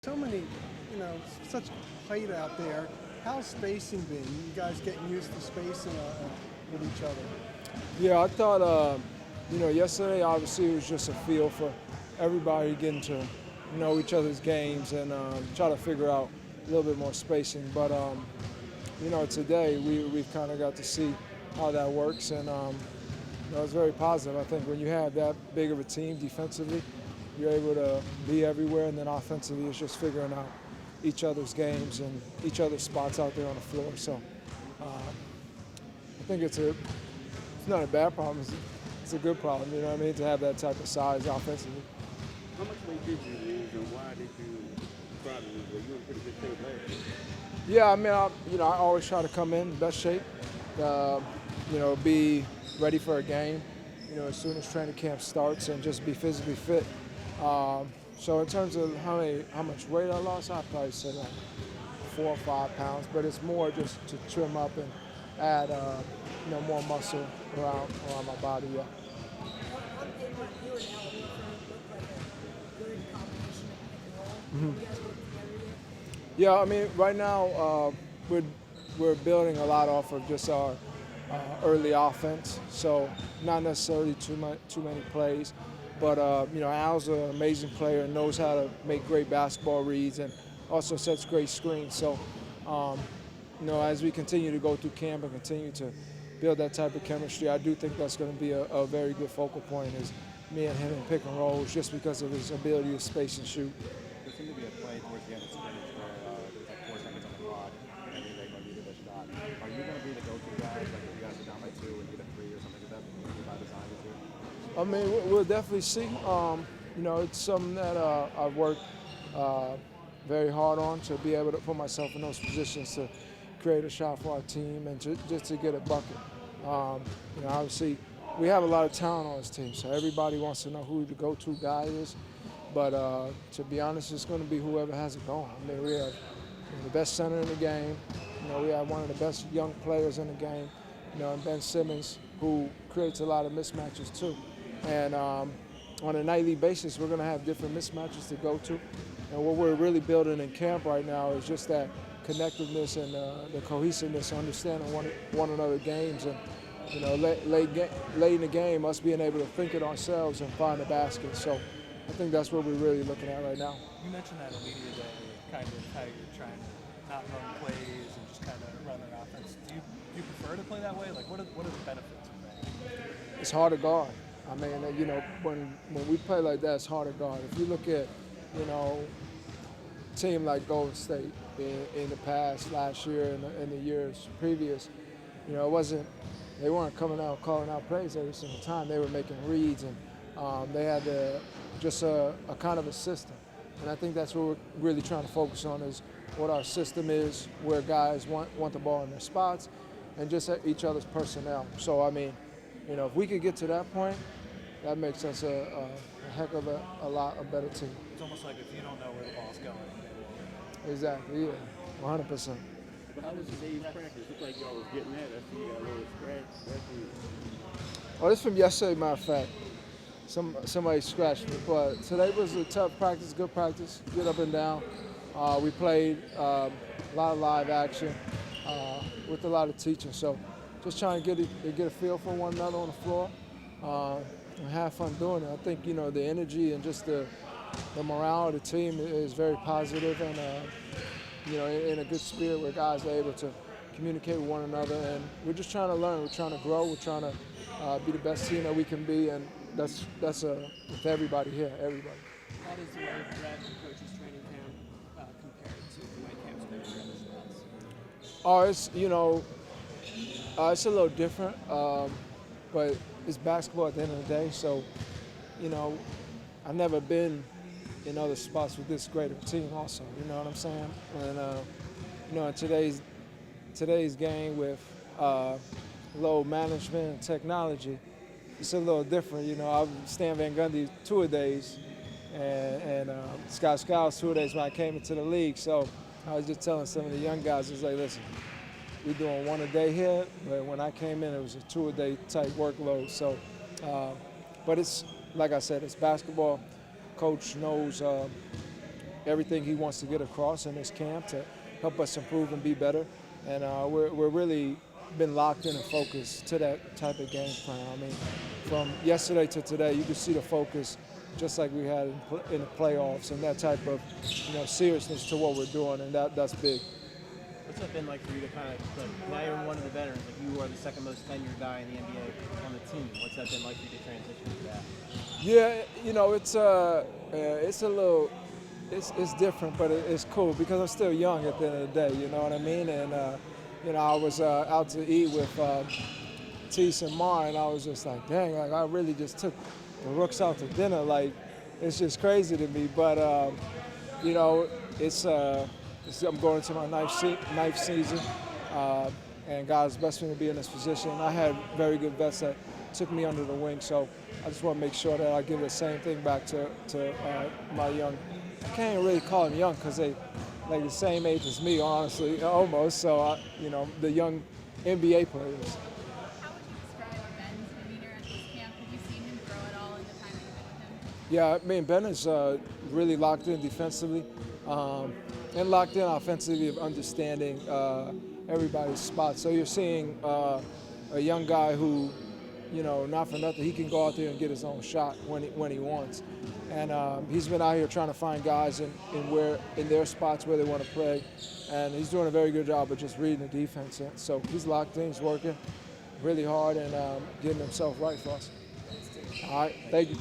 So many, such height out there. How's spacing been? You guys getting used to spacing with each other? Yeah, I thought, yesterday obviously it was just a feel for everybody getting to know each other's games and try to figure out a little bit more spacing. But, today we've kind of got to see how that works, and it's very positive. I think when you have that big of a team defensively, you're able to be everywhere, and then offensively it's just figuring out each other's games and each other's spots out there on the floor. So I think it's not a bad problem. It's a good problem, you know what I mean, to have that type of size offensively. How much weight did you lose, and why did you try to lose weight? You were in pretty good shape last year. Yeah, I mean, I always try to come in best shape, be ready for a game, as soon as training camp starts, and just be physically fit. So in terms of how much weight I lost, I'd probably say like 4 or 5 pounds, but it's more just to trim up and add, more muscle around my body. Yeah. One thing where you and Al looked like a good combination of pick and roll. Mhm. You guys work together yet? Yeah, I mean, right now we're building a lot off of just our early offense, so not necessarily too many plays, but Al's an amazing player and knows how to make great basketball reads and also sets great screens. So, as we continue to go through camp and continue to build that type of chemistry, I do think that's going to be a very good focal point is me and him in pick and rolls, just because of his ability to space and shoot. There seemed to be a play towards the end of scrimmage where there was like 4 seconds on the clock and they're going to get a shot. Are you going to be the go-to guys, like if you guys are down by 2 and get a 3 or something like that, by design this year? I mean, we'll definitely see. It's something that I've worked very hard on, to be able to put myself in those positions to create a shot for our team and just to get a bucket. Obviously, we have a lot of talent on this team, so everybody wants to know who the go-to guy is. But to be honest, it's going to be whoever has it going. I mean, we have the best center in the game. We have one of the best young players in the game, and Ben Simmons, who creates a lot of mismatches too. And on a nightly basis, we're going to have different mismatches to go to. And what we're really building in camp right now is just that connectiveness and the cohesiveness, understanding one another's games, and late in the game, us being able to think it ourselves and find the basket. So I think that's what we're really looking at right now. You mentioned that in media day, kind of how you're trying to not run plays and just kind of run an offense. Do you prefer to play that way? Like, what are the benefits of that? It's hard to guard. I mean, when we play like that, it's hard to guard. If you look at, a team like Golden State in the past, last year and the years previous, they weren't coming out calling out plays every single time. They were making reads, and they had just a kind of a system. And I think that's what we're really trying to focus on, is what our system is, where guys want the ball in their spots, and just at each other's personnel. So, I mean, if we could get to that point, that makes us a heck of a better team. It's almost like if you don't know where the ball's going, they will. Exactly, yeah, 100%. But how was today's practice? Looked like y'all was getting that. I see you got a little scratch. Oh, this is from yesterday, matter of fact. Somebody scratched me, but today was a tough practice, good practice, get up and down. We played a lot of live action with a lot of teaching, so just trying to get a feel for one another on the floor and have fun doing it. I think the energy and just the morale of the team is very positive, and in a good spirit where guys are able to communicate with one another, and we're just trying to learn, we're trying to grow, we're trying to be the best team that we can be, and that's with everybody here, everybody. How does the way Brad approaches training camp compared to the way camps been for other spots? It's a little different, but it's basketball at the end of the day. So, I've never been in other spots with this great of a team also, you know what I'm saying? And, in today's game with load management and technology, it's a little different. I'm Stan Van Gundy two-a-days and Scott Skiles two-a-days when I came into the league. So I was just telling some of the young guys, I was like, listen, we're doing one a day here, but when I came in, it was a two-a-day type workload. So, but it's, like I said, it's basketball. Coach knows everything he wants to get across in this camp to help us improve and be better. And we're really been locked in and focused to that type of game plan. I mean, from yesterday to today, you can see the focus just like we had in the playoffs, and that type of seriousness to what we're doing, and that's big. What's that been like for you to kind of, like, now you're one of the veterans, like you are the second most tenured guy in the NBA on the team. What's that been like for you to transition to that? Yeah, it's a little, it's different, but it's cool because I'm still young at the end of the day, you know what I mean? And, I was out to eat with Tease and Mar, and I was just like, dang, like I really just took the Rooks out to dinner. Like, it's just crazy to me, but, I'm going into my ninth season, and God's blessed me to be in this position. I had very good vets that took me under the wing, so I just want to make sure that I give the same thing back to my young. I can't even really call them young because they like the same age as me, honestly, almost. So the young NBA players. How would you describe Ben's demeanor at this camp? Have you seen him grow at all in the time that you've been with him? Yeah, I mean, Ben is really locked in defensively and locked in offensively of understanding everybody's spots. So you're seeing a young guy who, not for nothing, he can go out there and get his own shot when he wants. And he's been out here trying to find guys in their spots where they want to play. And he's doing a very good job of just reading the defense. And so he's locked in, he's working really hard and getting himself right for us. All right, thank you.